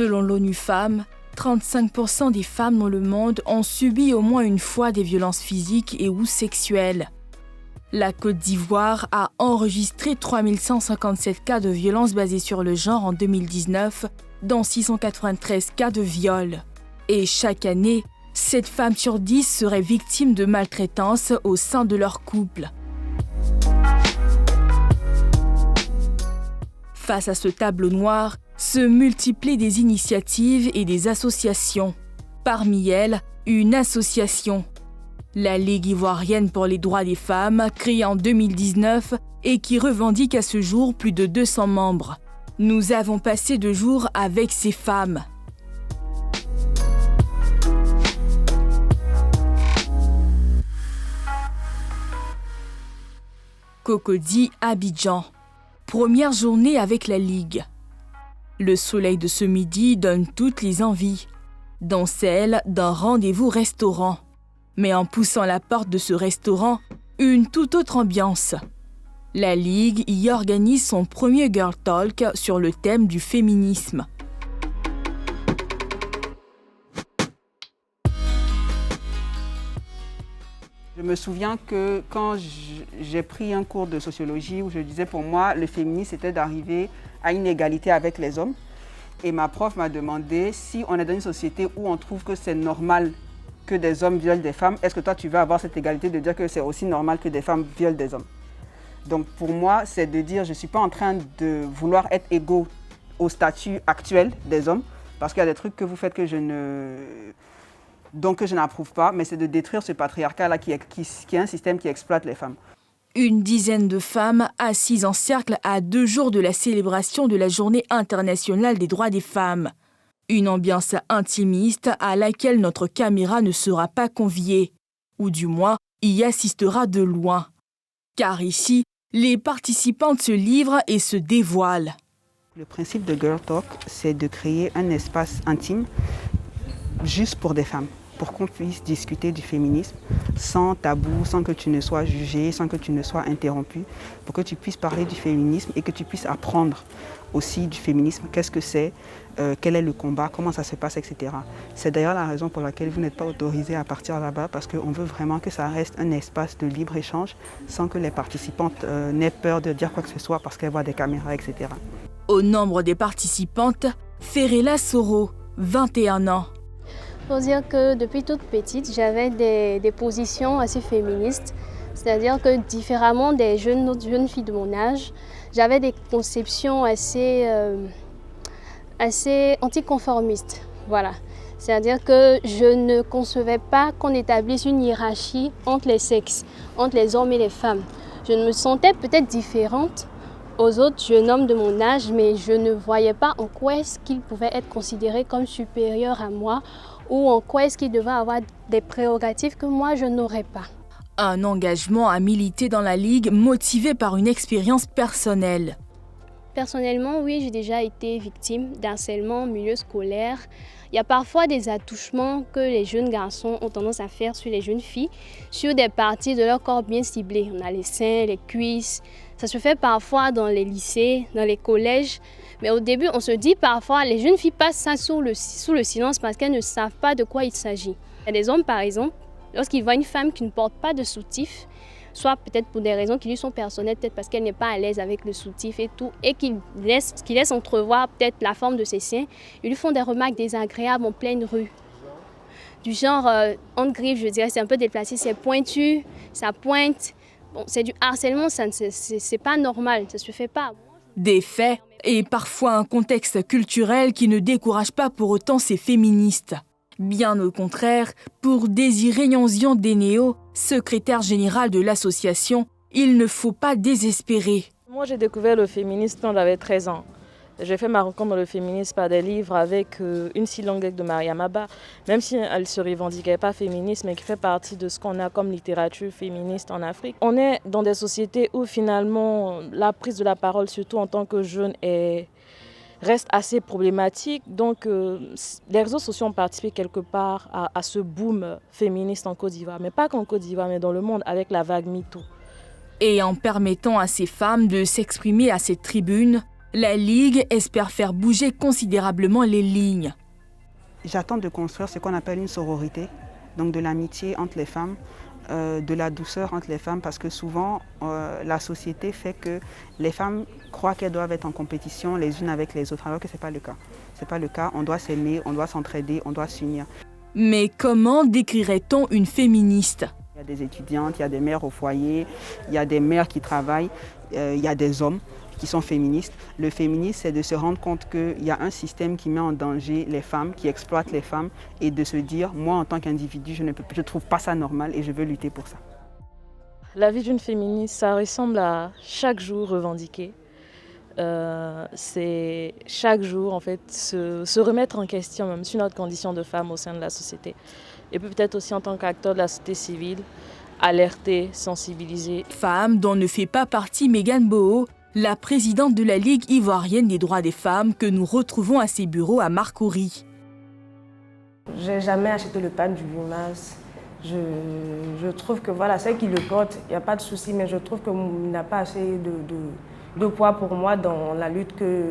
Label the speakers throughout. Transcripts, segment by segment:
Speaker 1: Selon l'ONU Femmes, 35% des femmes dans le monde ont subi au moins une fois des violences physiques et ou sexuelles. La Côte d'Ivoire a enregistré 3157 cas de violences basées sur le genre en 2019, dont 693 cas de viol. Et chaque année, 7 femmes sur 10 seraient victimes de maltraitance au sein de leur couple. Face à ce tableau noir, se multiplient des initiatives et des associations. Parmi elles, une association, la Ligue ivoirienne pour les droits des femmes, créée en 2019 et qui revendique à ce jour plus de 200 membres. Nous avons passé 2 jours avec ces femmes. Cocody, Abidjan. Première journée avec la Ligue. Le soleil de ce midi donne toutes les envies, dont celle d'un rendez-vous restaurant. Mais en poussant la porte de ce restaurant, une toute autre ambiance. La Ligue y organise son premier Girl Talk sur le thème du féminisme.
Speaker 2: Je me souviens que quand j'ai pris un cours de sociologie où je disais pour moi le féminisme c'était d'arriver à une égalité avec les hommes. Et ma prof m'a demandé si on est dans une société où on trouve que c'est normal que des hommes violent des femmes, est-ce que toi tu veux avoir cette égalité de dire que c'est aussi normal que des femmes violent des hommes? Donc pour moi c'est de dire je ne suis pas en train de vouloir être égaux au statut actuel des hommes parce qu'il y a des trucs que vous faites que je n'approuve pas, mais c'est de détruire ce patriarcat-là qui est un système qui exploite les femmes.
Speaker 1: Une dizaine de femmes assises en cercle à 2 jours de la célébration de la Journée internationale des droits des femmes. Une ambiance intimiste à laquelle notre caméra ne sera pas conviée, ou du moins y assistera de loin. Car ici, les participantes se livrent et se dévoilent.
Speaker 2: Le principe de Girl Talk, c'est de créer un espace intime juste pour des femmes, pour qu'on puisse discuter du féminisme sans tabou, sans que tu ne sois jugé, sans que tu ne sois interrompu, pour que tu puisses parler du féminisme et que tu puisses apprendre aussi du féminisme, qu'est-ce que c'est, quel est le combat, comment ça se passe, etc. C'est d'ailleurs la raison pour laquelle vous n'êtes pas autorisé à partir là-bas, parce qu'on veut vraiment que ça reste un espace de libre-échange sans que les participantes n'aient peur de dire quoi que ce soit parce qu'elles voient des caméras, etc.
Speaker 1: Au nombre des participantes, Ferella Soro, 21 ans.
Speaker 3: Il faut dire que depuis toute petite, j'avais des positions assez féministes. C'est-à-dire que différemment des autres jeunes filles de mon âge, j'avais des conceptions assez anticonformistes. Voilà. C'est-à-dire que je ne concevais pas qu'on établisse une hiérarchie entre les sexes, entre les hommes et les femmes. Je me sentais peut-être différente aux autres jeunes hommes de mon âge, mais je ne voyais pas en quoi est-ce qu'ils pouvaient être considérés comme supérieurs à moi ou en quoi est-ce qu'ils devaient avoir des prérogatives que moi je n'aurais pas.
Speaker 1: Un engagement à militer dans la Ligue motivé par une expérience personnelle.
Speaker 3: Personnellement, oui, j'ai déjà été victime d'harcèlement au milieu scolaire. Il y a parfois des attouchements que les jeunes garçons ont tendance à faire sur les jeunes filles, sur des parties de leur corps bien ciblées. On a les seins, les cuisses. Ça se fait parfois dans les lycées, dans les collèges. Mais au début, on se dit parfois, les jeunes filles passent ça sous le silence parce qu'elles ne savent pas de quoi il s'agit. Il y a des hommes, par exemple, lorsqu'ils voient une femme qui ne porte pas de soutif, soit peut-être pour des raisons qui lui sont personnelles, peut-être parce qu'elle n'est pas à l'aise avec le soutif et tout, et qu'ils laissent entrevoir peut-être la forme de ses seins, ils lui font des remarques désagréables en pleine rue. Du genre, en griffe, je dirais, c'est un peu déplacé, c'est pointu, ça pointe. Bon, c'est du harcèlement, c'est pas normal, ça se fait pas.
Speaker 1: Des faits et parfois un contexte culturel qui ne décourage pas pour autant ces féministes. Bien au contraire, pour Désiré Nyanzian Dénéo, secrétaire général de l'association, il ne faut pas désespérer.
Speaker 4: Moi, j'ai découvert le féminisme quand j'avais 13 ans. J'ai fait ma rencontre dans le féminisme par des livres avec Une si longue lettre de Mariam Abba, même si elle ne se revendiquait pas féministe, mais qui fait partie de ce qu'on a comme littérature féministe en Afrique. On est dans des sociétés où finalement la prise de la parole, surtout en tant que jeune, reste assez problématique. Donc les réseaux sociaux ont participé quelque part à ce boom féministe en Côte d'Ivoire, mais pas qu'en Côte d'Ivoire, mais dans le monde avec la vague MeToo.
Speaker 1: Et en permettant à ces femmes de s'exprimer à cette tribune, La Ligue espère faire bouger considérablement les lignes.
Speaker 2: J'attends de construire ce qu'on appelle une sororité, donc de l'amitié entre les femmes, de la douceur entre les femmes, parce que souvent la société fait que les femmes croient qu'elles doivent être en compétition les unes avec les autres, alors que ce n'est pas le cas. Ce n'est pas le cas, on doit s'aimer, on doit s'entraider, on doit s'unir.
Speaker 1: Mais comment décrirait-on une féministe ?
Speaker 2: Il y a des étudiantes, il y a des mères au foyer, il y a des mères qui travaillent, il y a des hommes qui sont féministes. Le féminisme, c'est de se rendre compte qu'il y a un système qui met en danger les femmes, qui exploite les femmes, et de se dire, moi en tant qu'individu, je ne trouve pas ça normal et je veux lutter pour ça.
Speaker 4: La vie d'une féministe, ça ressemble à chaque jour revendiquer. C'est chaque jour en fait se remettre en question même sur notre condition de femme au sein de la société. Et puis peut-être aussi en tant qu'acteur de la société civile, alerter, sensibiliser.
Speaker 1: Femme dont ne fait pas partie Megan Boho, la présidente de la Ligue ivoirienne des droits des femmes que nous retrouvons à ses bureaux à Marcory.
Speaker 5: J'ai jamais acheté le pain du 8 mars. Je trouve que voilà, celle qui le porte, il n'y a pas de souci, mais je trouve qu'il n'a pas assez de poids pour moi dans la lutte que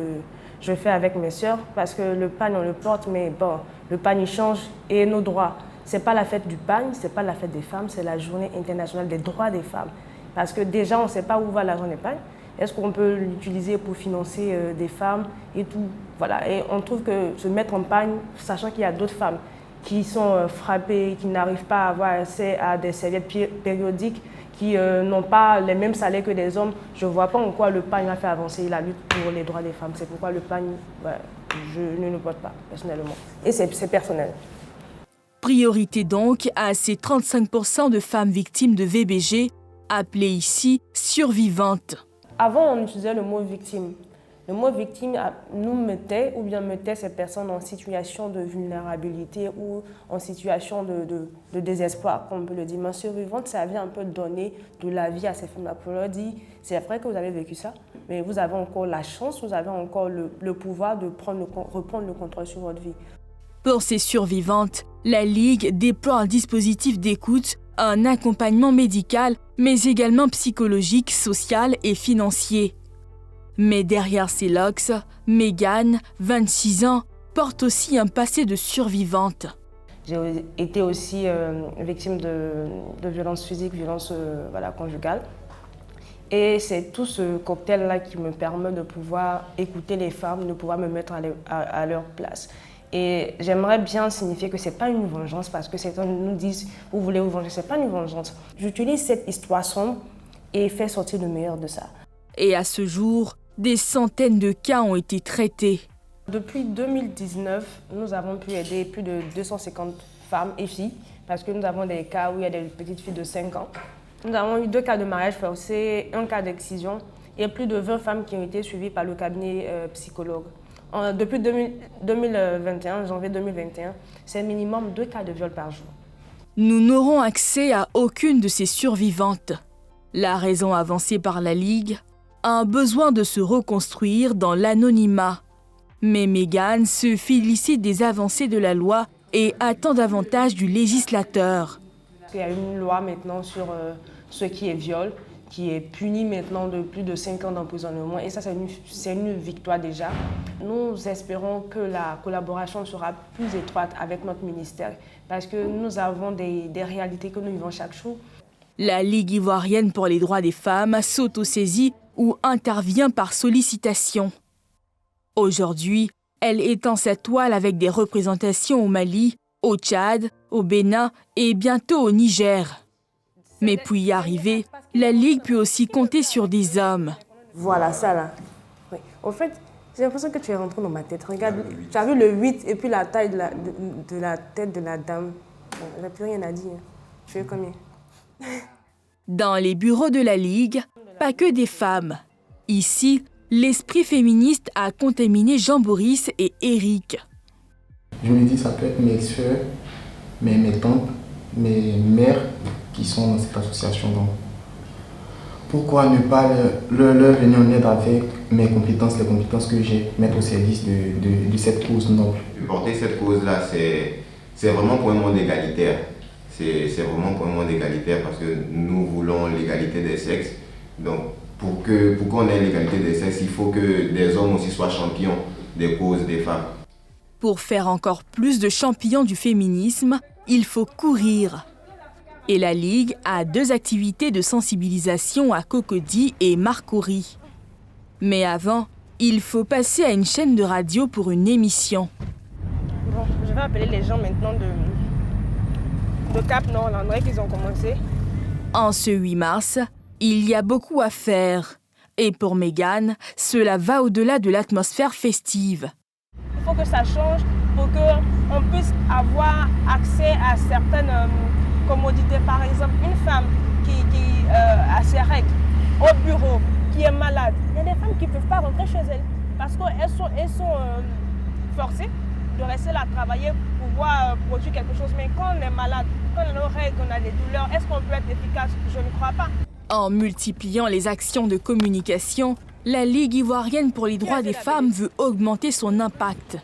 Speaker 5: je fais avec mes sœurs, parce que le pain, on le porte, mais bon, le pain, il change et nos droits. Ce n'est pas la fête du pain, ce n'est pas la fête des femmes, c'est la journée internationale des droits des femmes. Parce que déjà, on ne sait pas où va l'argent des pains. Est-ce qu'on peut l'utiliser pour financer des femmes et tout, voilà. Et on trouve que se mettre en pagne, sachant qu'il y a d'autres femmes qui sont frappées, qui n'arrivent pas à avoir accès à des serviettes périodiques, qui n'ont pas les mêmes salaires que les hommes, je ne vois pas en quoi le pagne a fait avancer la lutte pour les droits des femmes. C'est pourquoi le pagne, je ne le porte pas personnellement. Et c'est personnel.
Speaker 1: Priorité donc à ces 35% de femmes victimes de VBG, appelées ici survivantes.
Speaker 5: Avant, on utilisait le mot victime. Le mot victime nous mettait ces personnes en situation de vulnérabilité ou en situation de désespoir, comme on peut le dire. Mais survivante, ça vient un peu donner de la vie à ces femmes-là. Pour leur dire, c'est vrai que vous avez vécu ça, mais vous avez encore la chance, vous avez encore le pouvoir de reprendre le contrôle sur votre vie.
Speaker 1: Pour ces survivantes, la Ligue déploie un dispositif d'écoute, un accompagnement médical, mais également psychologique, social et financier. Mais derrière ces locks, Megan, 26 ans, porte aussi un passé de survivante.
Speaker 5: J'ai été aussi victime de violences physiques, violences conjugales. Et c'est tout ce cocktail-là qui me permet de pouvoir écouter les femmes, de pouvoir me mettre à leur place. Et j'aimerais bien signifier que ce n'est pas une vengeance, parce que certains nous disent « vous voulez vous venger », ce n'est pas une vengeance. J'utilise cette histoire sombre et fais sortir le meilleur de ça.
Speaker 1: Et à ce jour, des centaines de cas ont été traités.
Speaker 5: Depuis 2019, nous avons pu aider plus de 250 femmes et filles, parce que nous avons des cas où il y a des petites filles de 5 ans. Nous avons eu 2 cas de mariage forcé, 1 cas d'excision et plus de 20 femmes qui ont été suivies par le cabinet psychologue. Depuis 2021, janvier 2021, c'est minimum 2 cas de viol par jour.
Speaker 1: Nous n'aurons accès à aucune de ces survivantes. La raison avancée par la Ligue, un besoin de se reconstruire dans l'anonymat. Mais Megan se félicite des avancées de la loi et attend davantage du législateur.
Speaker 5: Il y a une loi maintenant sur ce qui est viol, qui est puni maintenant de plus de 5 ans d'emprisonnement. Et ça, c'est une victoire déjà. Nous espérons que la collaboration sera plus étroite avec notre ministère, parce que nous avons des réalités que nous vivons chaque jour.
Speaker 1: La Ligue ivoirienne pour les droits des femmes s'autosaisit ou intervient par sollicitation. Aujourd'hui, elle étend sa toile avec des représentations au Mali, au Tchad, au Bénin et bientôt au Niger. Mais pour y arriver, la Ligue peut aussi compter sur des hommes.
Speaker 5: Voilà, ça là. Oui. En fait, j'ai l'impression que tu es rentré dans ma tête. Regarde, tu as vu le 8 et puis la taille de la tête de la dame. Elle n'a plus rien à dire. Tu es combien?
Speaker 1: Dans les bureaux de la Ligue, pas que des femmes. Ici, l'esprit féministe a contaminé Jean-Boris et Eric.
Speaker 6: Je me dis ça peut être mes ex-sœurs, mes tantes, mes mères qui sont dans cette association. Donc, pourquoi ne pas leur venir en aide avec mes compétences, les compétences que j'ai, mettre au service de cette cause noble.
Speaker 7: Porter cette cause-là, c'est vraiment pour un monde égalitaire. C'est vraiment pour un monde égalitaire parce que nous voulons l'égalité des sexes. Donc, pour qu'on ait l'égalité des sexes, il faut que des hommes aussi soient champions des causes des femmes.
Speaker 1: Pour faire encore plus de champions du féminisme, il faut courir. Et la Ligue a 2 activités de sensibilisation à Cocody et Marcory. Mais avant, il faut passer à une chaîne de radio pour une émission.
Speaker 5: Bon, je vais appeler les gens maintenant de Cap-Nord, là, on dirait qu'ils ont commencé.
Speaker 1: En ce 8 mars, il y a beaucoup à faire. Et pour Megan, cela va au-delà de l'atmosphère festive.
Speaker 5: Il faut que ça change pour qu'on puisse avoir accès à certaines commodités. Par exemple, une femme qui a ses règles au bureau, qui est malade. Il y a des femmes qui ne peuvent pas rentrer chez elles parce qu'elles sont forcées de rester là travailler pour pouvoir produire quelque chose. Mais quand on est malade, quand on a nos règles, on a des douleurs, est-ce qu'on peut être efficace? Je ne crois pas.
Speaker 1: En multipliant les actions de communication, la Ligue ivoirienne pour les droits des femmes veut augmenter son impact.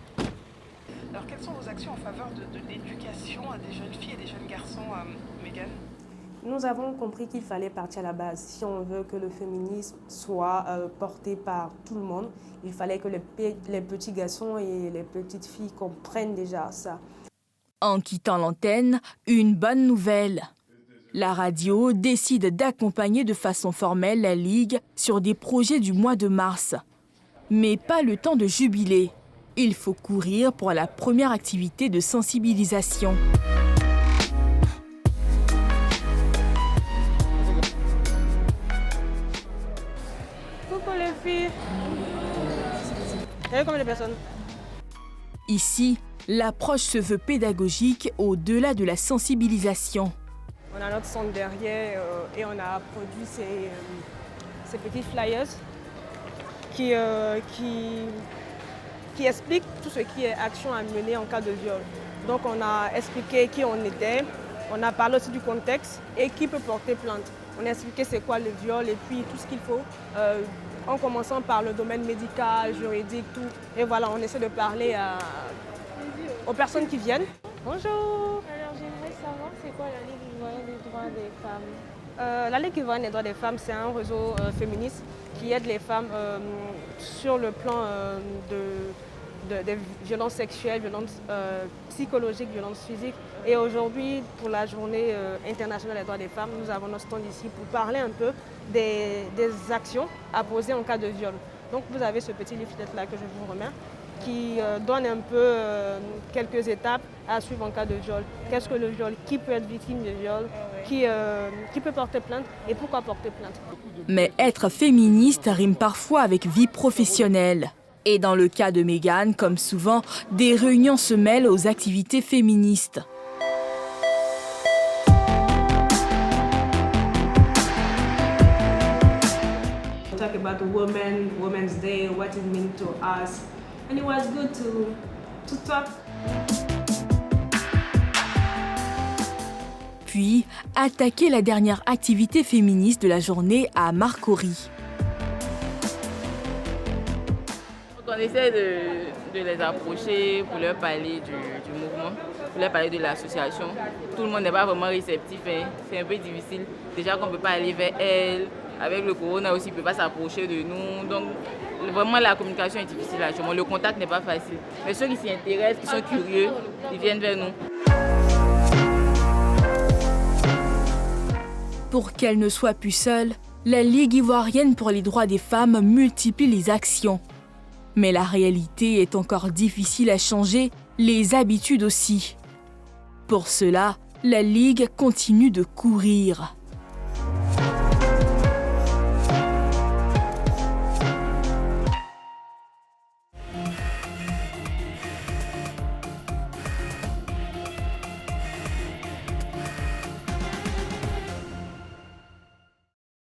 Speaker 8: Alors, quelles sont vos actions en faveur de l'éducation des jeunes filles et des jeunes garçons, Megan?
Speaker 5: Nous avons compris qu'il fallait partir à la base. Si on veut que le féminisme soit porté par tout le monde, il fallait que les petits garçons et les petites filles comprennent déjà ça.
Speaker 1: En quittant l'antenne, une bonne nouvelle. La radio décide d'accompagner de façon formelle la Ligue sur des projets du mois de mars. Mais pas le temps de jubiler. Il faut courir pour la première activité de sensibilisation.
Speaker 5: Coucou les filles. Il y a combien de personnes?
Speaker 1: Ici, l'approche se veut pédagogique au-delà de la sensibilisation.
Speaker 5: On a notre centre derrière et on a produit ces petits flyers qui expliquent tout ce qui est action à mener en cas de viol. Donc on a expliqué qui on était, on a parlé aussi du contexte et qui peut porter plainte. On a expliqué c'est quoi le viol et puis tout ce qu'il faut, en commençant par le domaine médical, juridique, tout. Et voilà, on essaie de parler aux personnes qui viennent. Bonjour.
Speaker 9: Alors j'aimerais savoir c'est quoi la Ligue ivoirienne des droits des femmes?
Speaker 5: La Ligue ivoirienne des droits des femmes, c'est un réseau féministe qui aide les femmes sur le plan des violences sexuelles, violences psychologiques, violences physiques. Et aujourd'hui, pour la journée internationale des droits des femmes, nous avons notre stand ici pour parler un peu des actions à poser en cas de viol. Donc vous avez ce petit leaflet-là que je vous remets, qui donne un peu quelques étapes à suivre en cas de viol. Qu'est-ce que le viol? Qui peut être victime de viol? Qui peut porter plainte? Et pourquoi porter plainte?
Speaker 1: Mais être féministe rime parfois avec vie professionnelle. Et dans le cas de Megan, comme souvent, des réunions se mêlent aux activités féministes.
Speaker 5: We talk about the Women's Day, what it means to us. And it was good to talk.
Speaker 1: Puis, attaquer la dernière activité féministe de la journée à Marcory.
Speaker 10: On essaie de les approcher pour leur parler du mouvement, pour leur parler de l'association. Tout le monde n'est pas vraiment réceptif, hein. C'est un peu difficile. Déjà qu'on ne peut pas aller vers elles. Avec le corona aussi, ils ne peuvent pas s'approcher de nous. Donc, vraiment, la communication est difficile actuellement. Le contact n'est pas facile. Mais ceux qui s'y intéressent, qui sont curieux, ils viennent vers nous.
Speaker 1: Pour qu'elle ne soit plus seule, la Ligue ivoirienne pour les droits des femmes multiplie les actions. Mais la réalité est encore difficile à changer, les habitudes aussi. Pour cela, la Ligue continue de courir.